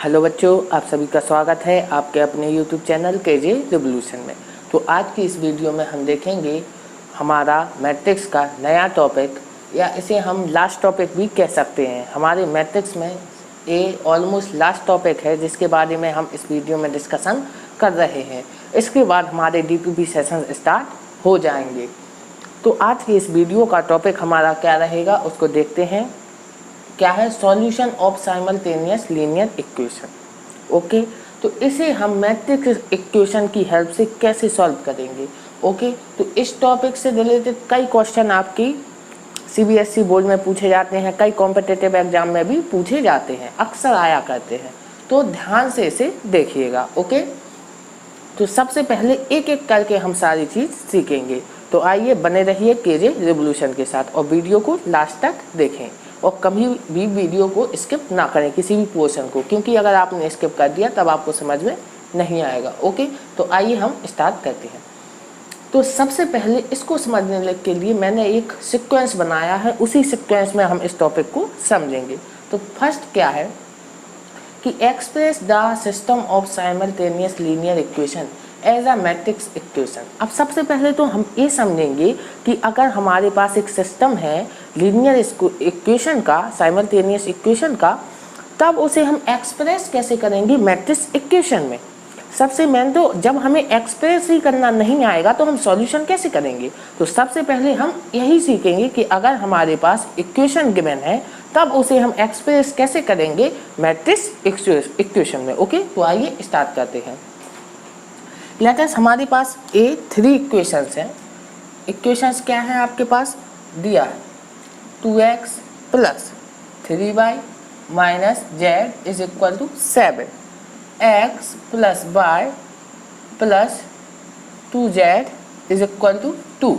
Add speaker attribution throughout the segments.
Speaker 1: Hello बच्चों, आप सभी का स्वागत है आपके अपने यूट्यूब चैनल केजे रिवोल्यूशन में। तो आज की इस वीडियो में हम देखेंगे हमारा मैट्रिक्स का नया टॉपिक, या इसे हम लास्ट टॉपिक भी कह सकते हैं। हमारे मैट्रिक्स में ये ऑलमोस्ट लास्ट टॉपिक है जिसके बारे में हम इस वीडियो में डिस्कशन कर रहे हैं। इसके बाद हमारे DPP सेशन स्टार्ट हो जाएंगे। तो आज की इस वीडियो का टॉपिक हमारा क्या रहेगा उसको देखते हैं। क्या है? Solution of simultaneous linear equation. Okay, तो इसे हम मैट्रिक्स इक्वेशन की हेल्प से कैसे सॉल्व करेंगे। ओके, तो इस टॉपिक से रिलेटेड कई क्वेश्चन आपकी CBSE बोर्ड में पूछे जाते हैं, कई कॉम्पिटिटिव एग्जाम में भी पूछे जाते हैं, अक्सर आया करते हैं। तो ध्यान से इसे देखिएगा। ओके, तो सबसे पहले एक एक करके हम सारी चीज़ सीखेंगे। तो आइए बने रहिए केजे रिवोल्यूशन के साथ और वीडियो को लास्ट तक देखें और कभी भी वीडियो को स्किप ना करें, किसी भी पोर्शन को, क्योंकि अगर आपने स्किप कर दिया तब आपको समझ में नहीं आएगा। ओके, तो आइए हम स्टार्ट करते हैं। तो सबसे पहले इसको समझने के लिए मैंने एक सीक्वेंस बनाया है, उसी सीक्वेंस में हम इस टॉपिक को समझेंगे। तो फर्स्ट क्या है कि express the system of simultaneous linear equation as a matrix equation. अब सबसे पहले तो हम ये समझेंगे कि अगर हमारे पास एक सिस्टम है लीनियर इक्वेशन का, साइमल्टेनियस इक्वेशन का, तब उसे हम एक्सप्रेस कैसे करेंगे मैट्रिक्स इक्वेशन में। सबसे मेन तो जब हमें एक्सप्रेस ही करना नहीं आएगा तो हम सॉल्यूशन कैसे करेंगे। तो सबसे पहले हम यही सीखेंगे कि अगर हमारे पास इक्वेशन गिवन है तब उसे हम एक्सप्रेस कैसे करेंगे मैट्रिक्स इक्वेशन में। ओके, तो आइए स्टार्ट करते हैं। लेट अस, हमारे पास ए 3 इक्वेशंस हैं। इक्वेशंस क्या है आपके पास दिया है 2x plus 3y minus z is equal to 7, x plus y plus 2z is equal to 2,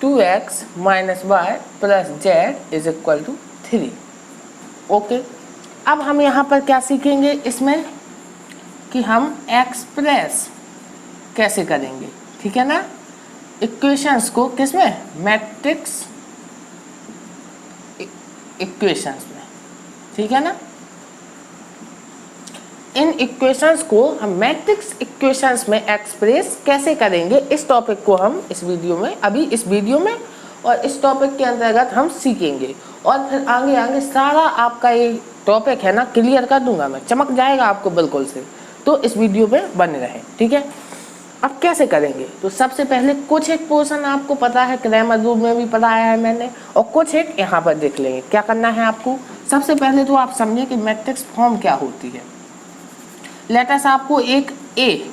Speaker 1: 2x minus y plus z is equal to 3। Okay, अब हम यहाँ पर क्या सीखेंगे इसमें कि हम एक्सप्रेस कैसे करेंगे। ठीक है ना, इक्वेशंस को किसमें, मैट्रिक्स इक्वेशंस में। ठीक है ना, इन इक्वेशंस को हम मैट्रिक्स इक्वेशंस में एक्सप्रेस कैसे करेंगे, इस टॉपिक को हम इस वीडियो में, अभी इस वीडियो में और इस टॉपिक के अंतर्गत हम सीखेंगे। और फिर आगे आगे सारा आपका ये टॉपिक है ना क्लियर कर दूंगा मैं, चमक जाएगा आपको बिल्कुल से। तो इस वीडियो में बने रहें। ठीक है, अब कैसे करेंगे। तो सबसे पहले कुछ एक पोर्शन आपको पता है, क्रैमर रूल में भी पढ़ाया है मैंने, और कुछ एक यहाँ पर देख लेंगे। क्या करना है आपको, सबसे पहले तो आप समझिए कि मैट्रिक्स फॉर्म क्या होती है। लेट अस, आपको एक ए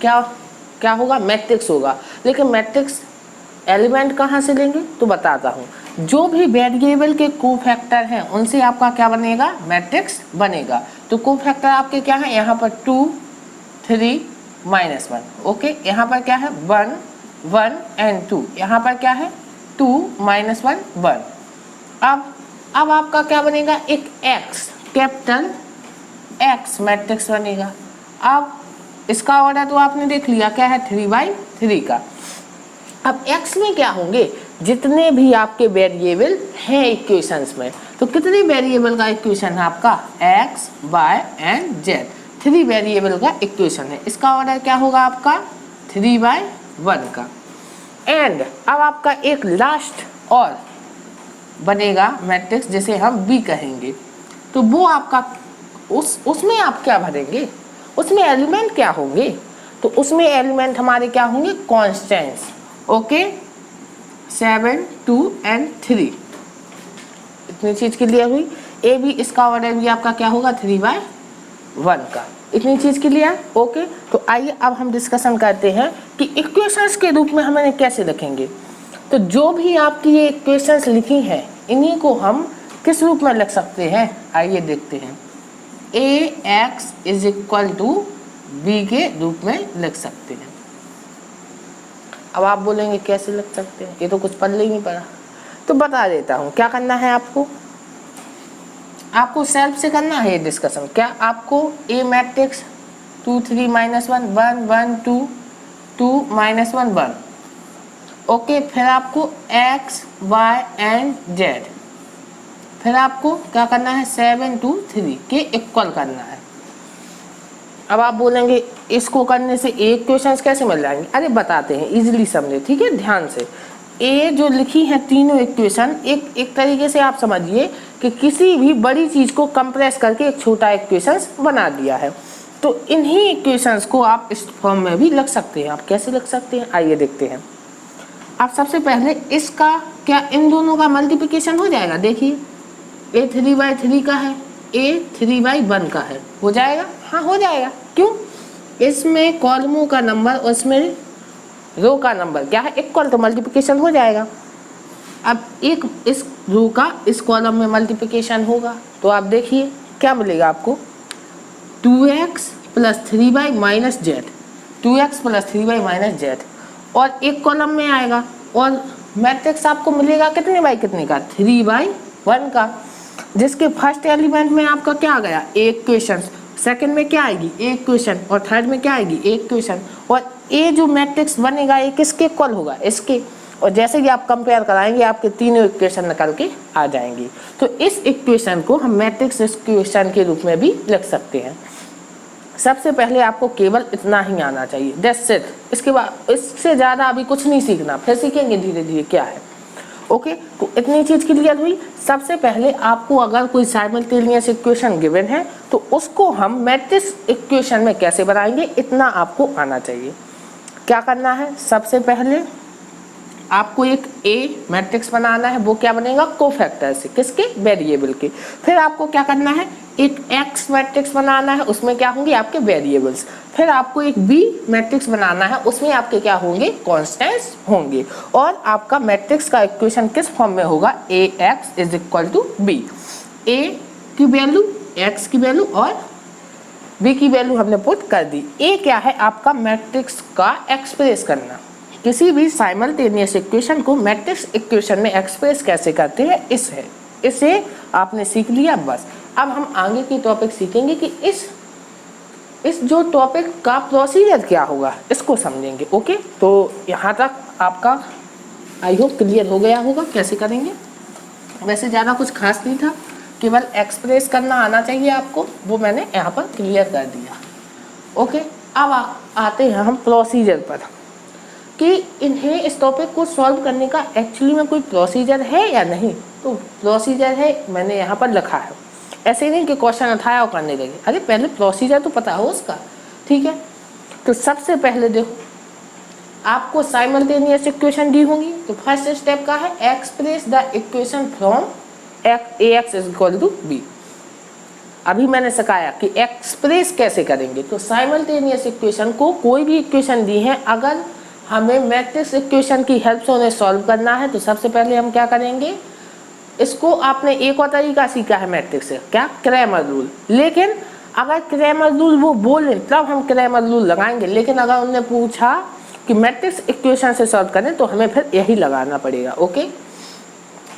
Speaker 1: क्या होगा, मैट्रिक्स होगा। लेकिन मैट्रिक्स एलिमेंट कहाँ से लेंगे तो बताता हूँ। जो भी वेरिएबल के कोफैक्टर हैं उनसे आपका क्या बनेगा, मैट्रिक्स बनेगा। तो कोफैक्टर आपके क्या है, यहाँ पर 2 3 -1। ओके, यहाँ पर क्या है 1 1 एंड 2, यहाँ पर क्या है 2 -1 1। अब आपका क्या बनेगा, एक x, कैपिटल x मैट्रिक्स बनेगा। अब इसका ऑर्डर तो आपने देख लिया, क्या है 3/3 का। अब x में क्या होंगे, जितने भी आपके वेरिएबल हैं इक्वेशंस में। तो कितने वेरिएबल का इक्वेशन है आपका, x y and z, 3 variable का इक्वेशन है। इसका ऑर्डर क्या होगा आपका 3/1 का। एंड अब आपका एक लास्ट और बनेगा मैट्रिक्स जिसे हम B कहेंगे। तो वो आपका उसमें आप क्या भरेंगे, उसमें एलिमेंट क्या होंगे। तो उसमें एलिमेंट हमारे क्या होंगे, कॉन्स्टेंट्स। ओके, 7 2 एंड 3, इतनी चीज क्लियर हुई। ए भी, इसका ऑर्डर भी आपका क्या होगा 3/1 का, इतनी चीज क्लियर। ओके, तो आइए अब हम डिस्कशन करते हैं कि इक्वेशंस के रूप में हमें कैसे लिखेंगे। तो जो भी आपकी ये इक्वेशंस लिखी हैं इन्हीं को हम किस रूप में लिख सकते हैं, आइए देखते हैं। ax is equal to b के रूप में लिख सकते हैं। अब आप बोलेंगे कैसे लिख सकते हैं, ये तो कुछ पढ़ ही नहीं पड़ा। तो बता देता हूँ क्या करना है आपको सेल्फ से करना है ये डिस्कशन। क्या आपको ए मैट्रिक्स 2 3 -1 1 1 2 2 -1 1। ओके, फिर आपको x y एंड z फिर आपको क्या करना है 7 to 3 के इक्वल करना है। अब आप बोलेंगे इसको करने से ए इक्वेशंस कैसे मिल जाएंगे? अरे बताते हैं, इजीली समझे, ठीक है, ध्यान से। ए जो लिखी है तीनों इक्वेशन, एक तरीके से आप समझिए कि किसी भी बड़ी चीज को कंप्रेस करके एक छोटा इक्वेशंस बना दिया है। तो इन्हीं इक्वेशंस को आप इस फॉर्म में भी लिख सकते हैं। आप कैसे लिख सकते हैं, आइए देखते हैं। आप सबसे पहले इसका क्या इन दोनों का मल्टीप्लिकेशन हो जाएगा? देखिए ए 3/3 का है, ए 3/1 का है, हो जाएगा? हाँ हो जाएगा। क्यों? इसमें कॉलमों का नंबर और इसमें रो का नंबर क्या है, इक्वल, तो मल्टीप्लिकेशन हो जाएगा। अब एक इस रो का इस कॉलम में मल्टीप्लिकेशन होगा तो आप देखिए क्या मिलेगा आपको, 2x + 3y - z, 2x + 3y - z, और एक कॉलम में आएगा और मैट्रिक्स आपको मिलेगा कितने बाई कितने का, 3/1 का, जिसके फर्स्ट एलिमेंट में आपका क्या आ गया, एक क्वेश्चन, सेकंड में क्या आएगी एक क्वेश्चन, और थर्ड में क्या आएगी एक क्वेश्चन। और ये जो मैट्रिक्स बनेगा ये किसके इक्वल होगा, इसके। और जैसे कि आप कंपेयर कराएंगे आपके तीनों इक्वेशन निकल के आ जाएंगी। तो इस इक्वेशन को हम मैट्रिक्स इक्वेशन के रूप में भी लिख सकते हैं। सबसे पहले आपको केवल इतना ही आना चाहिए, दैट्स इट। इसके बाद इससे ज़्यादा अभी कुछ नहीं सीखना, फिर सीखेंगे धीरे धीरे क्या है। ओके, तो इतनी चीज़ क्लियर हुई। सबसे पहले आपको अगर कोई साइमल्टेनियस इक्वेशन गिवन है तो उसको हम मैट्रिक्स इक्वेशन में कैसे बनाएंगे, इतना आपको आना चाहिए। क्या करना है, सबसे पहले आपको एक ए मैट्रिक्स बनाना है, वो क्या बनेगा, कोफैक्टर से, किसके, वेरिएबल के। फिर आपको क्या करना है, एक एक्स मैट्रिक्स बनाना है, उसमें क्या होंगे आपके वेरिएबल्स। फिर आपको एक बी मैट्रिक्स बनाना है, उसमें आपके क्या होंगे, कॉन्स्टेंट्स होंगे। और आपका मैट्रिक्स का इक्वेशन किस फॉर्म में होगा, Ax = b। ए की वैल्यू, एक्स की वैल्यू और बी की वैल्यू हमने पुट कर दी। ए क्या है, आपका मैट्रिक्स का एक्सप्रेस करना। किसी भी साइमल्टेनियस इक्वेशन को मैट्रिक्स इक्वेशन में एक्सप्रेस कैसे करते हैं, इसे आपने सीख लिया बस। अब हम आगे की टॉपिक सीखेंगे कि इस जो टॉपिक का प्रोसीजर क्या होगा, इसको समझेंगे। ओके, तो यहाँ तक आपका आई होप क्लियर हो गया होगा कैसे करेंगे। वैसे ज़्यादा कुछ खास नहीं था, केवल एक्सप्रेस करना आना चाहिए आपको, वो मैंने यहाँ पर क्लियर कर दिया। ओके, अब आते हैं हम प्रोसीजर पर कि इन्हें इस टॉपिक को सॉल्व करने का एक्चुअली में कोई प्रोसीजर है या नहीं। तो प्रोसीजर है, मैंने यहाँ पर लिखा है। ऐसे नहीं कि क्वेश्चन उठाया और करने लगे, अरे पहले प्रोसीजर तो पता हो उसका, ठीक है। तो सबसे पहले देखो, आपको साइमल्टेनियस इक्वेशन दी होंगी, तो फर्स्ट स्टेप का है express the equation from Ax = b। अभी मैंने सिखाया कि एक्सप्रेस कैसे करेंगे। तो साइमल्टेनियस इक्वेशन को, कोई भी इक्वेशन दी है, अगर हमें मैट्रिक्स इक्वेशन की हेल्प से उन्हें सॉल्व करना है तो सबसे पहले हम क्या करेंगे, इसको आपने एक और तरीका सीखा है मैट्रिक्स से, क्या, क्रैमर रूल। लेकिन अगर क्रैमर रूल वो बोलें तब हम क्रैमर रूल लगाएंगे, लेकिन अगर उन्होंने पूछा कि मैट्रिक्स इक्वेशन से सॉल्व करें तो हमें फिर यही लगाना पड़ेगा। ओके,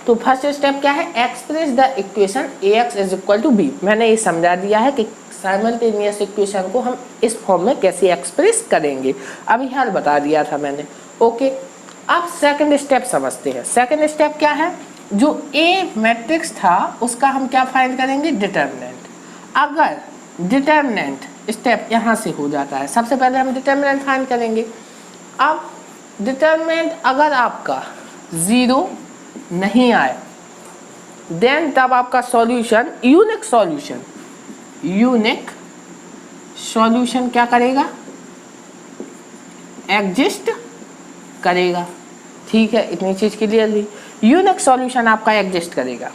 Speaker 1: तो फर्स्ट स्टेप क्या है, express the equation Ax = b। मैंने ये समझा दिया है कि साइमल्टेनियस इक्वेशन को हम इस फॉर्म में कैसे एक्सप्रेस करेंगे, अभी हाल बता दिया था मैंने। ओके, अब सेकंड स्टेप समझते हैं। सेकंड स्टेप क्या है, जो ए मैट्रिक्स था उसका हम क्या फाइंड करेंगे, डिटर्मिनेंट। अगर डिटर्मिनेंट स्टेप यहाँ से हो जाता है, सबसे पहले हम डिटर्मिनेंट फाइंड करेंगे। अब डिटर्मिनेंट अगर आपका 0 नहीं आए, देन तब आपका सॉल्यूशन, यूनिक सॉल्यूशन क्या करेगा, एग्जिस्ट करेगा। ठीक है, इतनी चीज क्लियर हुई। यूनिक सॉल्यूशन आपका एग्जिस्ट करेगा।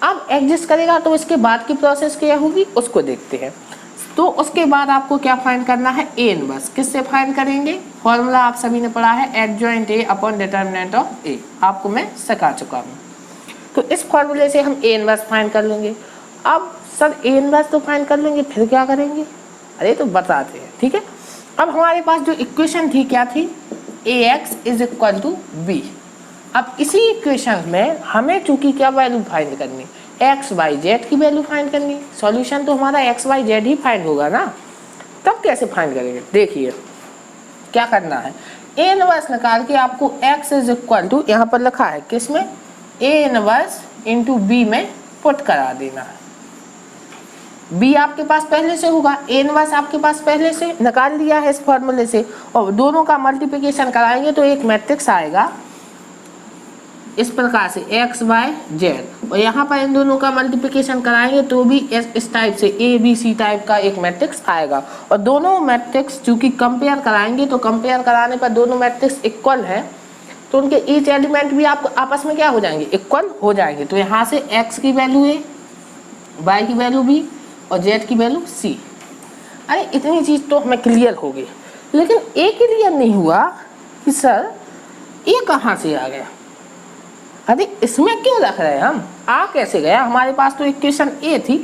Speaker 1: अब एग्जिस्ट करेगा तो इसके बाद की प्रोसेस क्या होगी उसको देखते हैं। तो उसके बाद आपको क्या फाइंड करना है, ए इनवर्स। किससे फाइंड करेंगे, फॉर्मूला आप सभी ने पढ़ा है, adjoint A upon determinant of A, आपको मैं सिखा चुका हूँ। तो इस फॉर्मूले से हम ए इनवर्स फाइंड कर लेंगे। अब सर ए इनवर्स तो फाइंड कर लेंगे, फिर क्या करेंगे, अरे तो बताते हैं, ठीक है। अब हमारे पास जो इक्वेशन थी क्या थी, Ax = b। अब इसी इक्वेशन में हमें चूंकि क्या वैल्यू फाइंड करनी, एक्स वाई जेड की वैल्यू फाइंड करनी। सॉल्यूशन तो हमारा एक्स वाई जेड ही फाइंड होगा ना, तब कैसे फाइंड करेंगे, देखिए क्या करना है। ए इनवर्स निकाल के आपको x = यहाँ पर लिखा है किसमें, A इनवर्स इंटू बी में पुट करा देना है। बी आपके पास पहले से होगा, ए इनवर्स आपके पास पहले से निकाल लिया है इस फॉर्मूले से, और दोनों का मल्टीप्लिकेशन कराएंगे तो एक मैट्रिक्स आएगा इस प्रकार से एक्स वाई जेड, और यहाँ पर इन दोनों का मल्टीप्लिकेशन कराएंगे तो भी इस टाइप से ए बी सी टाइप का एक मैट्रिक्स आएगा। और दोनों मैट्रिक्स चूंकि कंपेयर कराएंगे तो कंपेयर कराने पर दोनों मैट्रिक्स इक्वल है तो उनके ईच एलिमेंट भी आप आपस में क्या हो जाएंगे, इक्वल हो जाएंगे। तो यहाँ से एक्स की वैल्यू ए, वाई की वैल्यू बी और जेड की वैल्यू सी। अरे इतनी चीज़ तो हमें क्लियर हो गई, लेकिन ए क्लियर नहीं हुआ कि सर ए कहाँ से आ गया। अरे इसमें क्यों रख रहे हैं हम, आ कैसे गया, हमारे पास तो इक्वेशन ए थी,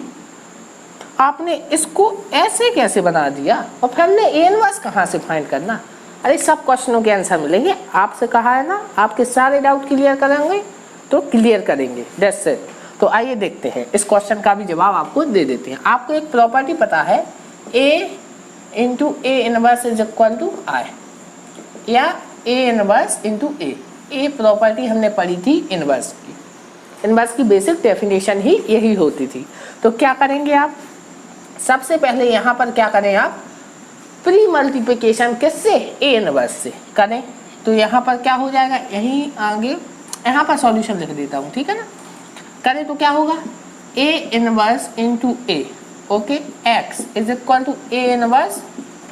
Speaker 1: आपने इसको ऐसे कैसे बना दिया, और फिर हमने ए इनवर्स कहाँ से फाइंड करना। अरे सब क्वेश्चनों के आंसर मिलेंगे, आपसे कहा है ना आपके सारे डाउट क्लियर करेंगे तो क्लियर करेंगे, दैट्स इट। तो आइए देखते हैं, इस क्वेश्चन का भी जवाब आपको दे देते हैं। आपको एक प्रॉपर्टी पता है A into A inverse is equal to I, या A inverse into A property हमने पढ़ी थी इनवर्स की। इनवर्स की बेसिक डेफिनेशन ही यही होती थी। तो क्या करेंगे आप, सबसे पहले यहाँ पर क्या करें आप, प्री मल्टीप्लिकेशन किससे, ए इनवर्स से करें। तो यहाँ पर क्या हो जाएगा, यहीं आगे यहाँ पर सॉल्यूशन लिख देता हूँ, ठीक है ना। करें तो क्या होगा, A inverse into A, okay, X is equal to A inverse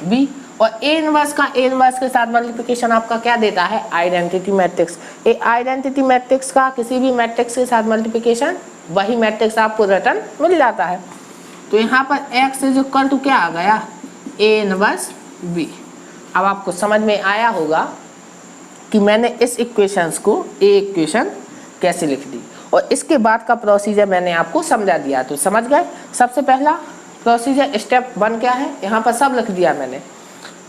Speaker 1: B, और ए इनवर्स का ए इनवर्स के साथ मल्टीप्लिकेशन आपका क्या देता है, आइडेंटिटी मैट्रिक्स। ए आइडेंटिटी मैट्रिक्स का किसी भी मैट्रिक्स के साथ मल्टीप्लिकेशन, वही मैट्रिक्स आपको रिटर्न मिल जाता है। तो यहाँ पर एक्स इज इक्वल टू क्या आ गया, ए इनवर्स बी। अब आपको समझ में आया होगा कि मैंने इस इक्वेशंस को ए इक्वेशन कैसे लिख दी, और इसके बाद का प्रोसीजर मैंने आपको समझा दिया। तो समझ गए, सबसे पहला प्रोसीजर स्टेप 1 क्या है, यहाँ पर सब लिख दिया मैंने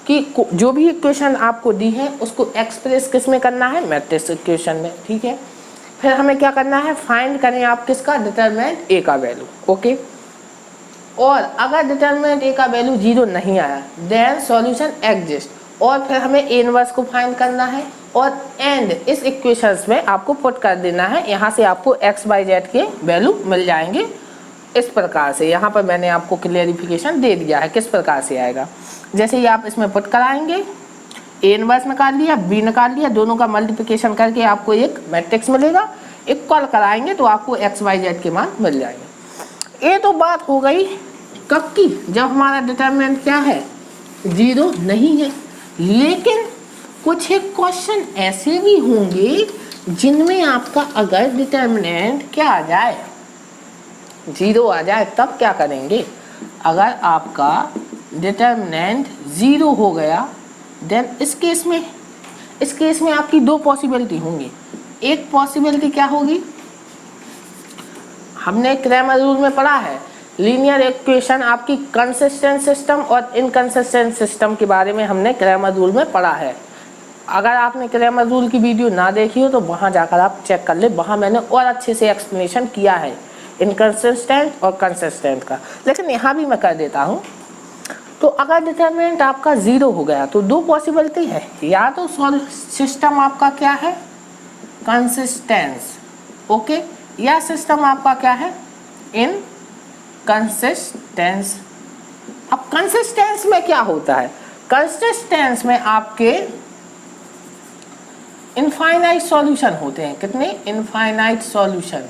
Speaker 1: कि जो भी इक्वेशन आपको दी है उसको एक्सप्रेस किस में करना है, मैट्रिक्स इक्वेशन में, ठीक है। फिर हमें क्या करना है, फाइंड करें आप किसका, डिटरमिनेंट ए का वैल्यू, ओके। और अगर डिटरमिनेंट ए का वैल्यू 0 नहीं आया देन सॉल्यूशन एग्जिस्ट, और फिर हमें ए इनवर्स को फाइंड करना है, और एंड इस इक्वेशंस में आपको पुट कर देना है। यहाँ से आपको एक्स वाई जेड के वैल्यू मिल जाएंगे इस प्रकार से। यहाँ पर मैंने आपको क्लियरिफिकेशन दे दिया है किस प्रकार से आएगा। जैसे ही आप इसमें पुट कराएंगे, ए इनवर्स निकाल लिया, बी निकाल लिया, दोनों का मल्टीप्लिकेशन करके आपको एक मैट्रिक्स मिलेगा, इक्वल कराएंगे तो आपको एक्स वाई जेड के मान मिल जाएंगे। ये तो बात हो गई कब की, जब हमारा डिटरमिनेंट क्या है, 0 नहीं है। लेकिन कुछ एक क्वेश्चन ऐसे भी होंगे जिनमें आपका अगर डिटरमिनेंट क्या आ जाए, 0 आ जाए, तब क्या करेंगे। अगर आपका डिटरमिनेंट 0 हो गया देन इस केस में आपकी 2 पॉसिबिलिटी होंगी। एक पॉसिबिलिटी क्या होगी, हमने क्रैमर रूल में पढ़ा है, लीनियर इक्वेशन आपकी कंसिस्टेंट सिस्टम और इनकंसिस्टेंट सिस्टम के बारे में हमने क्रैमर रूल में पढ़ा है। अगर आपने क्रैमर रूल की वीडियो ना देखी हो तो वहाँ जाकर आप चेक कर ले, वहाँ मैंने और अच्छे से एक्सप्लेनेशन किया है इनकंसिस्टेंट और कंसिस्टेंट का, लेकिन यहाँ भी मैं कर देता हूँ। तो अगर डिटरमिनेंट आपका 0 हो गया तो 2 पॉसिबिलिटी है, या तो सिस्टम आपका क्या है, कंसिस्टेंस, ओके, या सिस्टम आपका क्या है, इनकंसिस्टेंस। अब कंसिस्टेंस में क्या होता है, कंसिस्टेंस में आपके इनफाइनाइट सॉल्यूशन होते हैं, कितने, इनफाइनाइट सॉल्यूशन,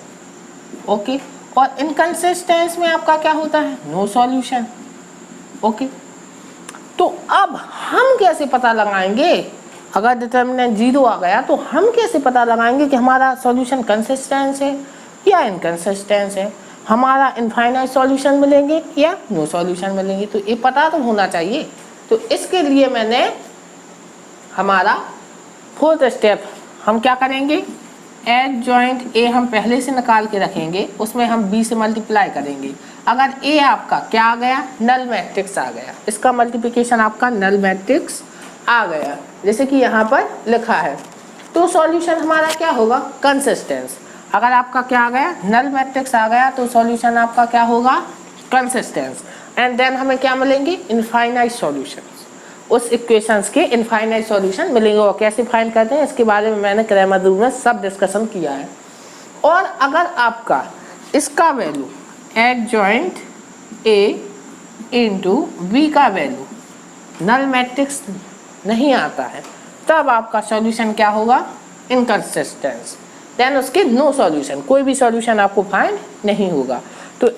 Speaker 1: ओके। और इनकंसिस्टेंस में आपका क्या होता है, नो सॉल्यूशन, ओके। तो अब हम कैसे पता लगाएंगे, अगर डिटरमिनेंट 0 आ गया तो हम कैसे पता लगाएंगे कि हमारा सॉल्यूशन कंसिस्टेंस है या इनकंसिस्टेंस है, हमारा इनफाइनाइट सॉल्यूशन मिलेंगे या नो सॉल्यूशन मिलेंगे। तो ये पता तो होना चाहिए। तो इसके लिए मैंने हमारा 4th स्टेप हम क्या करेंगे, एड जॉइंट ए हम पहले से निकाल के रखेंगे, उसमें हम बी से मल्टीप्लाई करेंगे। अगर ए आपका क्या आ गया, नल मैट्रिक्स आ गया, इसका मल्टीप्लिकेशन आपका नल मैट्रिक्स आ गया जैसे कि यहाँ पर लिखा है, तो सॉल्यूशन हमारा क्या होगा, कंसिस्टेंस। अगर आपका क्या आ गया, नल मैट्रिक्स आ गया, तो सॉल्यूशन आपका क्या होगा, कंसिस्टेंस। एंड देन हमें क्या मिलेंगे, इनफाइनाइट सॉल्यूशन, उस इक्वेशंस के इनफाइनाइट सॉल्यूशन मिलेंगे। और कैसे फाइंड करते हैं इसके बारे में मैंने क्रैमर रूल में सब डिस्कशन किया है। और अगर आपका इसका value adjoint A into B का वैल्यू नल मैट्रिक्स नहीं आता है, तब आपका सॉल्यूशन क्या होगा, इनकंसिस्टेंस, देन उसके नो सॉल्यूशन, कोई भी सॉल्यूशन आपको फाइंड नहीं होगा। तो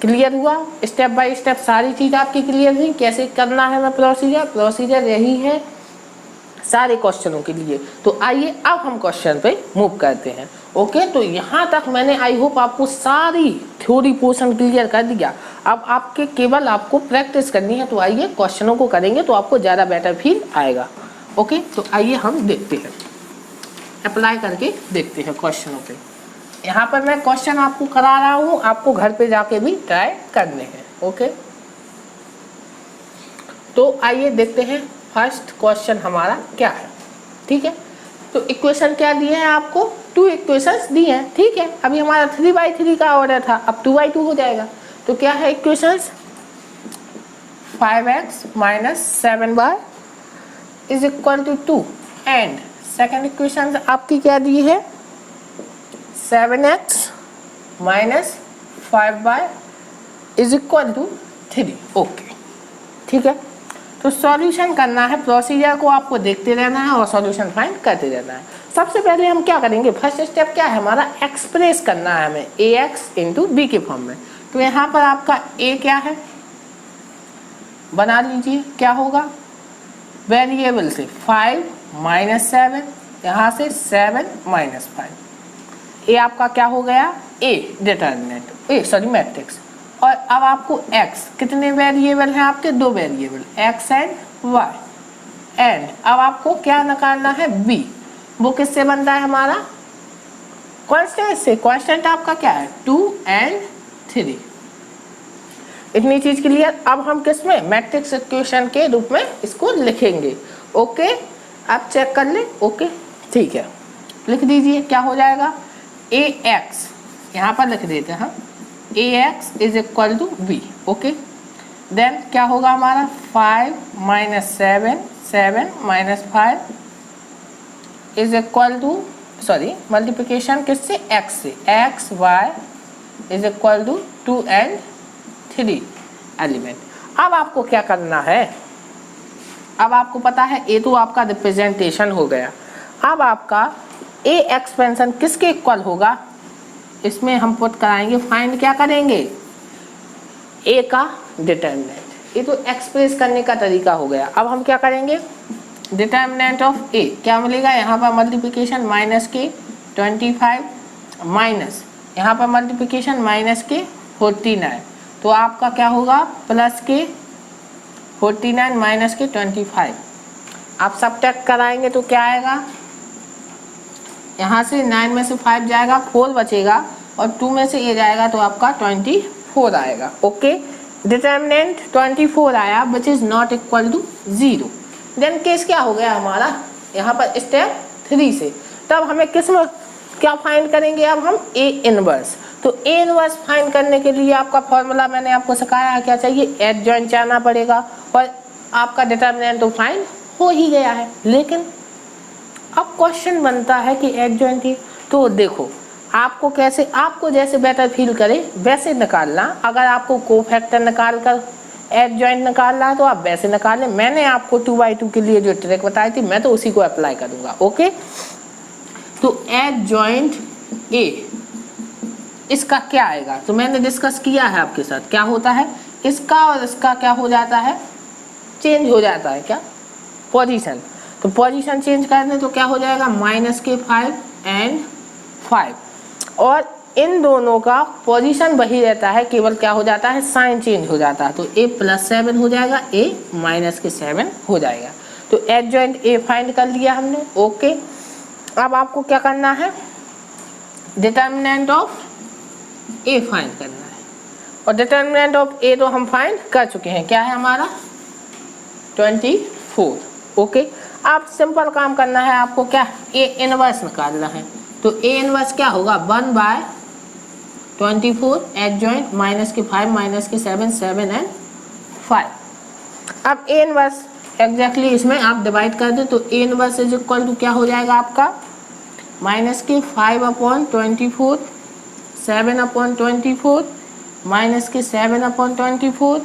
Speaker 1: क्लियर हुआ, स्टेप बाय स्टेप सारी चीज़ आपकी क्लियर हुई, कैसे करना है मैं प्रोसीजर यही है सारे क्वेश्चनों के लिए। तो आइए अब हम क्वेश्चन पे मूव करते हैं। ओके, तो यहाँ तक मैंने आई होप आपको सारी थ्योरी पोर्शन क्लियर कर दिया। अब आपके केवल आपको प्रैक्टिस करनी है, तो आइए क्वेश्चनों को करेंगे तो आपको ज़्यादा बेटर फील आएगा। ओके, तो आइए हम देखते हैं, अप्लाई करके देखते हैं क्वेश्चनों पे। यहाँ पर मैं क्वेश्चन आपको करा रहा हूँ, आपको घर पे जाके भी ट्राई करने हैं। ओके, तो आइए देखते हैं फर्स्ट क्वेश्चन हमारा क्या है। ठीक है, तो इक्वेशन क्या दिए हैं आपको, 2 इक्वेशंस दिए हैं। ठीक है, अभी हमारा 3/3 का ऑर्डर था, अब 2/2 हो जाएगा। तो क्या है equations, 5x - 7y = 2 and second equation आपकी क्या दी है, 7x - 5y = 3। ओके, ठीक है, तो सॉल्यूशन करना है, प्रोसीजर को आपको देखते रहना है और सॉल्यूशन फाइंड करते रहना है। सबसे पहले हम क्या करेंगे, फर्स्ट स्टेप क्या है हमारा, एक्सप्रेस करना है हमें ax × b के फॉर्म में। तो यहाँ पर आपका a क्या है, बना लीजिए, क्या होगा, वेरिएबल से 5 - 7, यहाँ से 7 - 5, ए आपका क्या हो गया, ए डिटर्मिनेंट मैट्रिक्स। और अब आपको x, कितने वेरिएबल हैं आपके, 2 variable x and y, and अब आपको क्या निकालना है b, वो किससे बनता है हमारा, कांस्टेंट से। कांस्टेंट आपका क्या है, 2 एंड 3। इतनी चीज क्लियर। अब हम किस में, मैट्रिक्स इक्वेशन के रूप में इसको लिखेंगे। ओके, आप चेक कर लें। ओके, ठीक है, लिख दीजिए, क्या हो जाएगा, ax, यहाँ पर लिख देते हैं हम, ax = b। ओके, देन क्या होगा हमारा, 5 - 7, 7 - 5 मल्टीप्लिकेशन किससे, x से, x y = 2 एंड 3 एलिमेंट। अब आपको क्या करना है, अब आपको पता है ए तो आपका रिप्रेजेंटेशन हो गया। अब आपका ए एक्सपेंशन किसके इक्वल होगा, इसमें हम पुट कराएंगे, फाइंड क्या करेंगे, ए का डिटर्मिनेंट। ये तो एक्सप्रेस करने का तरीका हो गया। अब हम क्या करेंगे, डिटर्मिनेंट ऑफ ए क्या मिलेगा, यहाँ पर मल्टीप्लिकेशन -k 25 माइनस यहाँ पर मल्टीप्लिकेशन -k 49, तो आपका क्या होगा, +k 49 - k 25। आप सब्ट्रैक्ट कराएंगे तो क्या आएगा, यहाँ से 9 में से 5 जाएगा, 4 बचेगा, और 2 में से ये जाएगा तो आपका 24 आएगा। ओके, डिटर्मिनेंट 24 आया, which is not equal to 0। Then case क्या हो गया हमारा, यहाँ पर स्टेप 3 से, तब हमें किस में क्या फाइंड करेंगे, अब हम ए इनवर्स। तो ए इनवर्स फाइंड करने के लिए आपका फॉर्मूला मैंने आपको सिखाया है, क्या चाहिए, एडजॉइंट जाना पड़ेगा, और आपका डिटर्मिनेंट तो फाइंड हो ही गया है। लेकिन अब क्वेश्चन बनता है कि एडजॉइंट ही, तो देखो आपको कैसे, आपको जैसे बेटर फील करे वैसे निकालना। अगर आपको कोफैक्टर निकाल कर एडजॉइंट निकालना है तो आप वैसे निकाल लें। मैंने आपको 2/2 के लिए जो ट्रिक बताई थी, मैं तो उसी को अप्लाई करूँगा। ओके, तो एडजॉइंट ए इसका क्या आएगा, तो मैंने डिस्कस किया है आपके साथ, क्या होता है, इसका और इसका क्या हो जाता है, चेंज हो जाता है, क्या, पोजीशन। तो पोजीशन चेंज कर दें तो क्या हो जाएगा, -k 5 एंड 5, और इन दोनों का पोजीशन वही रहता है, केवल क्या हो जाता है, साइन चेंज हो जाता है। तो a +7 हो जाएगा, a -7 हो जाएगा। तो एडजॉइंट a फाइंड कर लिया हमने। ओके, अब आपको क्या करना है, डिटर्मिनेंट ऑफ a फाइंड करना है, और डिटर्मिनेंट ऑफ a तो हम फाइंड कर चुके हैं, क्या है हमारा 24। ओके, अब सिंपल काम करना है आपको, क्या, a इनवर्स निकालना है। तो a इनवर्स क्या होगा, 1/24 एडजॉइंट -k 5 -k 7 7 एंड 5। अब a इनवर्स एग्जैक्टली इसमें आप डिवाइड कर दें तो a inverse is equal to क्या हो जाएगा आपका, माइनस के 5/24, 7/24, माइनस के 7/24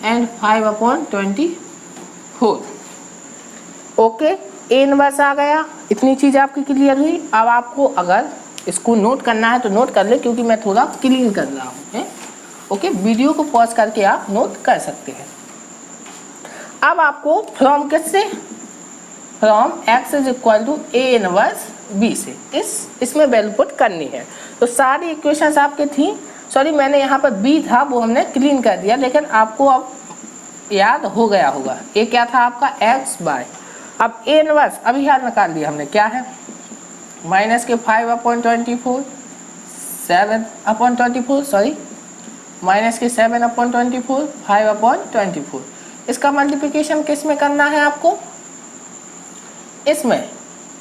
Speaker 1: एंड 5/24। ओके, ए इनवर्स आ गया। इतनी चीज़ आपकी क्लियर हुई। अब आपको अगर इसको नोट करना है तो नोट कर ले, क्योंकि मैं थोड़ा क्लीन कर रहा हूँ। ओके, वीडियो को पॉज करके आप नोट कर सकते हैं। अब आपको फ्रॉम किससे, from x is equal to A inverse B से इसमें वैल्यू पुट करनी है। तो सारी इक्वेशंस आपके थी, सॉरी मैंने यहाँ पर बी था वो हमने क्लीन कर दिया, लेकिन आपको अब याद हो गया होगा। ये क्या था आपका x बाय, अब ए इनवर्स अभी याद निकाल लिया हमने, क्या है माइनस के 5/24, 7/24, सॉरी माइनस के 7/24, 5/24। इसका मल्टीप्लिकेशन किस में करना है आपको, इसमें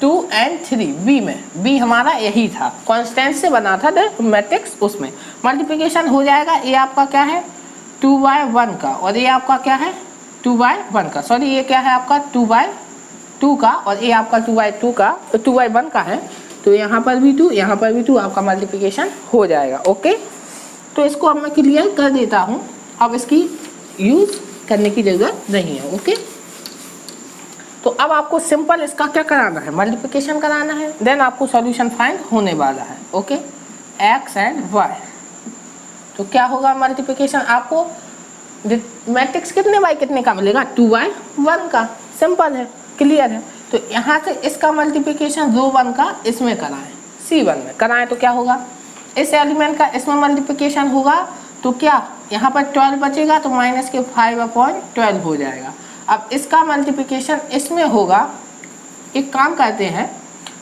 Speaker 1: 2 और 3, बी में, बी हमारा यही था, कांस्टेंट से बना था मैट्रिक्स, उसमें मल्टीप्लिकेशन हो जाएगा। ये आपका क्या है 2/1 का, और ये आपका क्या है 2/1 का, सॉरी ये क्या है आपका 2/2 का, और ये आपका 2/2 का, 2/1 का है। तो यहाँ पर भी 2, यहाँ पर भी 2, आपका मल्टीप्लिकेशन हो जाएगा। ओके, तो इसको अब मैं क्लियर कर देता हूँ, अब इसकी यूज़ करने की ज़रूरत नहीं है। ओके, तो अब आपको सिंपल इसका क्या कराना है, मल्टीप्लिकेशन कराना है, देन आपको सॉल्यूशन फाइंड होने वाला है। ओके, एक्स एंड वाई, तो क्या होगा मल्टीप्लिकेशन, आपको मैट्रिक्स कितने बाई कितने का मिलेगा 2/1 का, सिंपल है, क्लियर है। तो यहाँ से इसका मल्टीप्लिकेशन रो 1 का इसमें कराएं, C1 में कराएं, तो क्या होगा इस एलिमेंट का इसमें मल्टीप्लिकेशन होगा, तो क्या यहाँ पर 12 बचेगा, तो माइनस के 5/12 हो जाएगा। अब इसका मल्टीप्लिकेशन इसमें होगा, एक काम करते हैं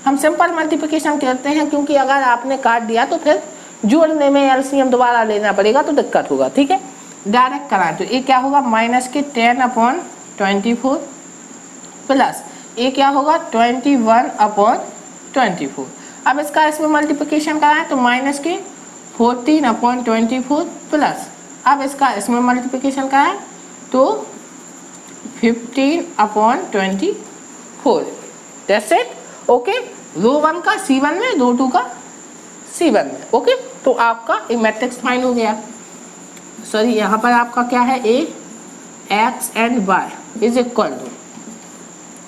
Speaker 1: हम सिंपल मल्टीप्लिकेशन करते हैं, क्योंकि अगर आपने काट दिया तो फिर जोड़ने में एलसीएम दोबारा लेना पड़ेगा तो दिक्कत होगा। ठीक है, डायरेक्ट कराएं, तो ये क्या होगा माइनस के 10/24 प्लस ये क्या होगा 21/24। अब इसका इसमें मल्टीप्लिकेशन कराएं तो माइनस के 14/24 प्लस, अब इसका इसमें मल्टीप्लिकेशन कराएं तो 15/24। That's it. ओके, रो 1 का C1 में, रो 2 का C1 में। ओके, तो आपका एक मैट्रिक्स फाइंड हो गया। सॉरी यहाँ पर आपका क्या है A X and Y is equal to,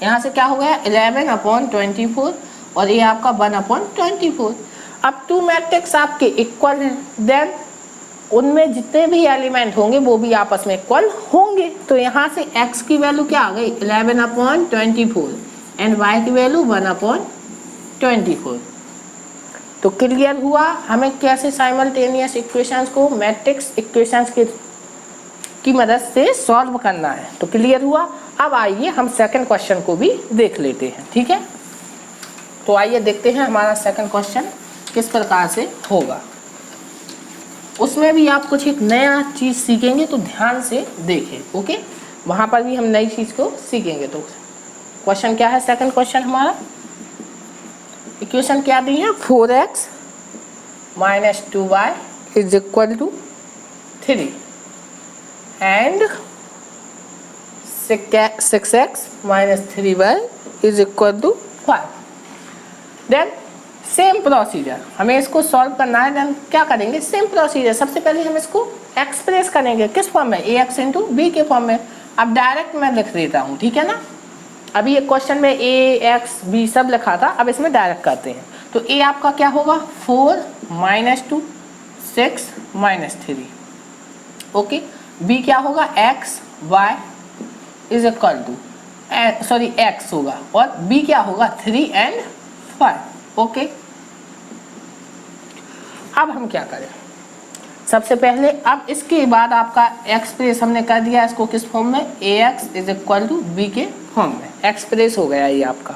Speaker 1: यहाँ से क्या हो गया 11/24 और ये आपका 1/24। अब 2 मैट्रिक्स आपके इक्वल हैं, देन उनमें जितने भी एलिमेंट होंगे वो भी आपस में इक्वल होंगे। तो यहाँ से x की वैल्यू क्या आ गई 11/24 एंड y की वैल्यू 1/24। तो क्लियर हुआ हमें कैसे साइमल्टेनियस इक्वेशंस को मैट्रिक्स इक्वेशंस की मदद से सॉल्व करना है। तो क्लियर हुआ। अब आइए हम सेकंड क्वेश्चन को भी देख लेते हैं। ठीक है, तो आइए देखते हैं हमारा सेकंड क्वेश्चन किस प्रकार से होगा। उसमें भी आप कुछ एक नया चीज़ सीखेंगे, तो ध्यान से देखें। ओके, वहाँ पर भी हम नई चीज़ को सीखेंगे। तो क्वेश्चन क्या है, सेकंड क्वेश्चन हमारा इक्वेशन क्या दी है 4x - 2y is equal to 3 and 6x - 3y is equal to 5। Then same procedure हमें इसको सॉल्व करना है। देन क्या करेंगे, सेम प्रोसीजर, सबसे पहले हम इसको एक्सप्रेस करेंगे किस फॉर्म में, ax × b के फॉर्म में। अब डायरेक्ट मैं लिख देता हूँ, ठीक है ना। अभी ये क्वेश्चन में a x b सब लिखा था, अब इसमें डायरेक्ट करते हैं। तो a आपका क्या होगा 4 - 2 6 - 3। ओके, b क्या होगा x y is equal to, sorry x होगा, और b क्या होगा 3 एंड 5। ओके, अब हम क्या करें, सबसे पहले अब इसके बाद आपका एक्सप्रेस हमने कर दिया इसको किस फॉर्म में, ax is equal to b के फॉर्म में। एक्सप्रेस हो गया ये आपका,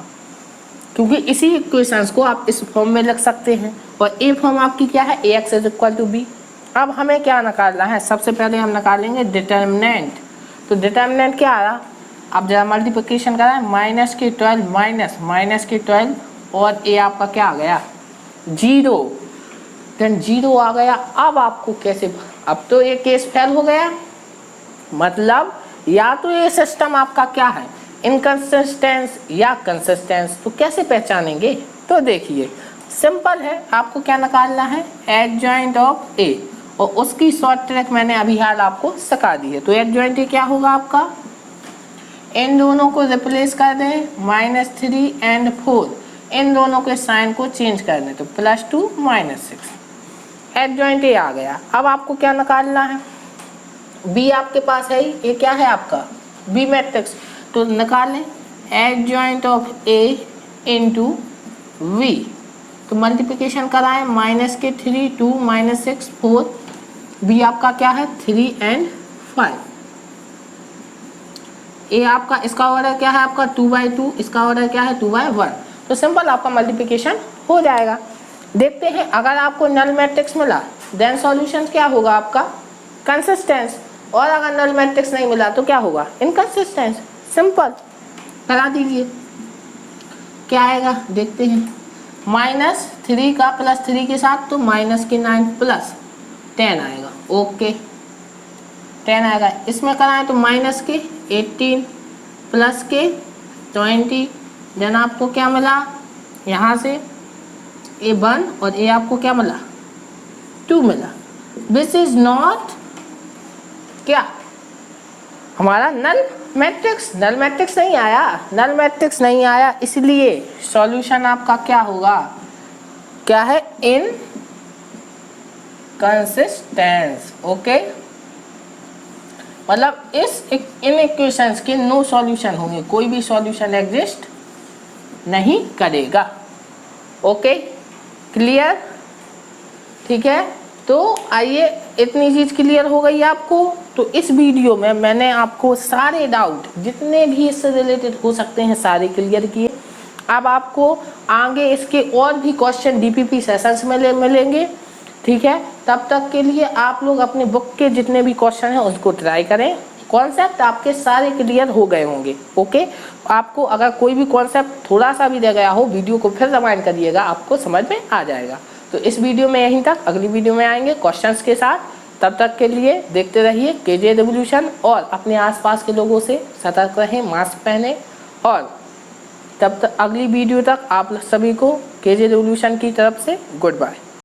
Speaker 1: क्योंकि इसी इक्वेशंस को आप इस फॉर्म में लिख सकते हैं। और ए फॉर्म आपकी क्या है ax is equal to b। अब हमें क्या निकालना है, सबसे पहले हम निकालेंगे डिटर्मिनेंट। तो डिटर्मिनेंट क्या आ रहा, अब जरा मल्टीप्लिकेशन करा है -12 माइनस के 12 और ए आपका क्या आ गया 0, देन 0 आ गया। अब आपको कैसे, अब तो ये केस फेल हो गया, मतलब या तो ये सिस्टम आपका क्या है इनकंसिस्टेंस या कंसिस्टेंस। तो कैसे पहचानेंगे, तो देखिए सिंपल है, आपको क्या निकालना है, एडजॉइंट ऑफ ए, और उसकी शॉर्ट ट्रिक मैंने अभी हाल आपको सिखा दी है। तो एडजॉइंट ए क्या होगा आपका, इन दोनों को रिप्लेस कर दें, -3 एंड 4, इन दोनों के साइन को चेंज कर दें, तो +2 -6, एडजॉइंट ए आ गया। अब आपको क्या निकालना है, बी आपके पास है ही, ये क्या है आपका बी मैट्रिक्स, तो निकालें adjoint of A into V, तो मल्टीप्लिकेशन कराएं, -3 2 -6 4, बी आपका क्या है 3 एंड 5, ए आपका इसका ऑर्डर क्या है आपका 2/2, इसका ऑर्डर क्या है 2/1, तो सिंपल आपका मल्टीप्लिकेशन हो जाएगा। देखते हैं अगर आपको नल मैट्रिक्स मिला देन सॉल्यूशन क्या होगा आपका कंसिस्टेंस, और अगर नल मैट्रिक्स नहीं मिला तो क्या होगा इनकंसिस्टेंस। सिंपल करा दीजिए, क्या आएगा देखते हैं, -3 का +3 के साथ तो -9 + 10 आएगा, ओके 10 आएगा। इसमें कराएं तो -18 +20, देन आपको क्या मिला यहाँ से A1 और A आपको क्या मिला 2 मिला, दिस इज नॉट क्या हमारा नल मैट्रिक्स, नल मैट्रिक्स नहीं आया, नल मैट्रिक्स नहीं आया, इसलिए सॉल्यूशन आपका क्या होगा, क्या है इनकंसिस्टेंस, ओके, मतलब इन इक्वेशंस के नो सॉल्यूशन होंगे, कोई भी सॉल्यूशन एग्जिस्ट नहीं करेगा, ओके क्लियर, ठीक है। तो आइए इतनी चीज़ क्लियर हो गई आपको, तो इस वीडियो में मैंने आपको सारे डाउट जितने भी इससे रिलेटेड हो सकते हैं सारे क्लियर किए। अब आपको आगे इसके और भी क्वेश्चन DPP सेशंस में मिलेंगे, ठीक है। तब तक के लिए आप लोग अपने बुक के जितने भी क्वेश्चन हैं उसको ट्राई करें, कॉन्सेप्ट आपके सारे क्लियर हो गए होंगे, ओके। आपको अगर कोई भी कॉन्सेप्ट थोड़ा सा भी रह गया हो, वीडियो को फिर रिवाइंड करिएगा, आपको समझ में आ जाएगा। तो इस वीडियो में यहीं तक, अगली वीडियो में आएंगे क्वेश्चंस के साथ। तब तक के लिए देखते रहिए KJ रिवॉल्यूशन, और अपने आसपास के लोगों से सतर्क रहें, मास्क पहने, और तब तक अगली वीडियो तक आप सभी को KJ रिवॉल्यूशन की तरफ से गुड बाय।